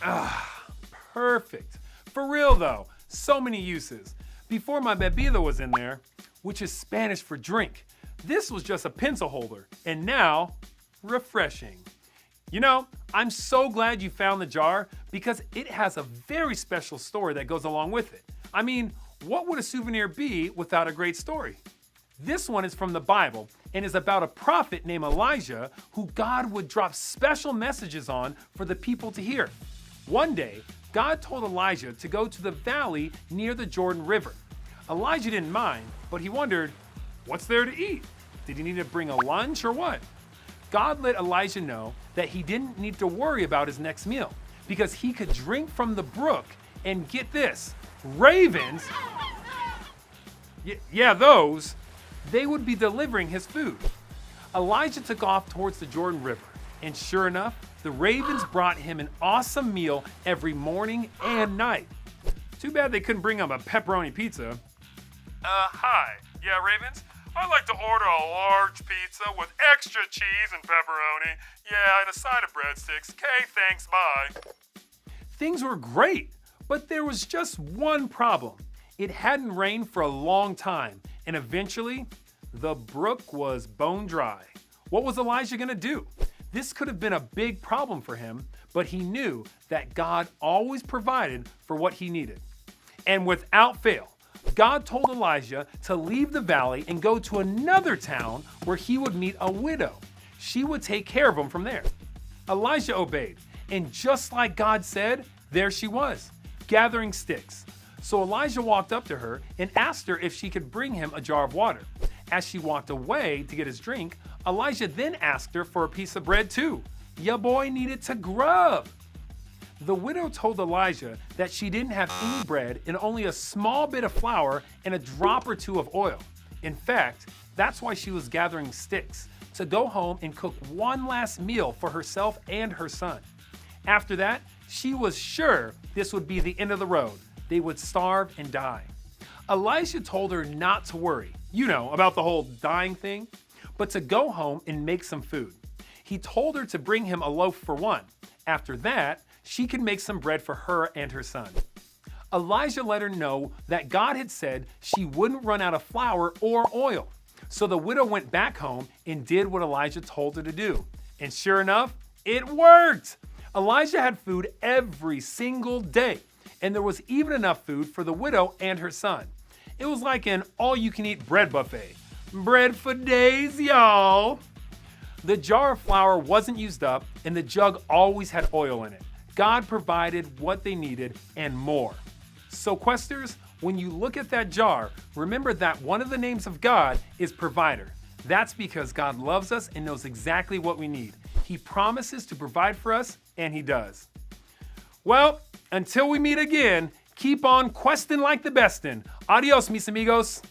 Ah, perfect. For real though, so many uses. Before my bebida was in there, which is Spanish for drink, this was just a pencil holder, and now, refreshing. You know, I'm so glad you found the jar because it has a very special story that goes along with it. I mean, what would a souvenir be without a great story? This one is from the Bible and is about a prophet named Elijah who God would drop special messages on for the people to hear. One day, God told Elijah to go to the valley near the Jordan River. Elijah didn't mind, but he wondered, what's there to eat? Did he need to bring a lunch or what? God let Elijah know that he didn't need to worry about his next meal because he could drink from the brook and get this, ravens, those, they would be delivering his food. Elijah took off towards the Jordan River, and sure enough, the ravens brought him an awesome meal every morning and night. Too bad they couldn't bring him a pepperoni pizza. Hi. Yeah, Ravens? I'd like to order a large pizza with extra cheese and pepperoni. Yeah, and a side of breadsticks. Okay, thanks, bye. Things were great, but there was just one problem. It hadn't rained for a long time, and eventually, the brook was bone dry. What was Elijah gonna do? This could have been a big problem for him, but he knew that God always provided for what he needed. And without fail, God told Elijah to leave the valley and go to another town where he would meet a widow. She would take care of him from there. Elijah obeyed, and just like God said, there she was, gathering sticks. So Elijah walked up to her and asked her if she could bring him a jar of water. As she walked away to get his drink, Elijah then asked her for a piece of bread too. Ya boy needed to grub. The widow told Elijah that she didn't have any bread and only a small bit of flour and a drop or two of oil. In fact, that's why she was gathering sticks, to go home and cook one last meal for herself and her son. After that, she was sure this would be the end of the road. They would starve and die. Elijah told her not to worry, about the whole dying thing, but to go home and make some food. He told her to bring him a loaf for one. After that, she could make some bread for her and her son. Elijah let her know that God had said she wouldn't run out of flour or oil. So the widow went back home and did what Elijah told her to do. And sure enough, it worked! Elijah had food every single day, and there was even enough food for the widow and her son. It was like an all-you-can-eat bread buffet. Bread for days, y'all! The jar of flour wasn't used up, and the jug always had oil in it. God provided what they needed and more. So Questers, when you look at that jar, remember that one of the names of God is Provider. That's because God loves us and knows exactly what we need. He promises to provide for us, and He does. Well, until we meet again, keep on questing like the bestin'. Adios, mis amigos.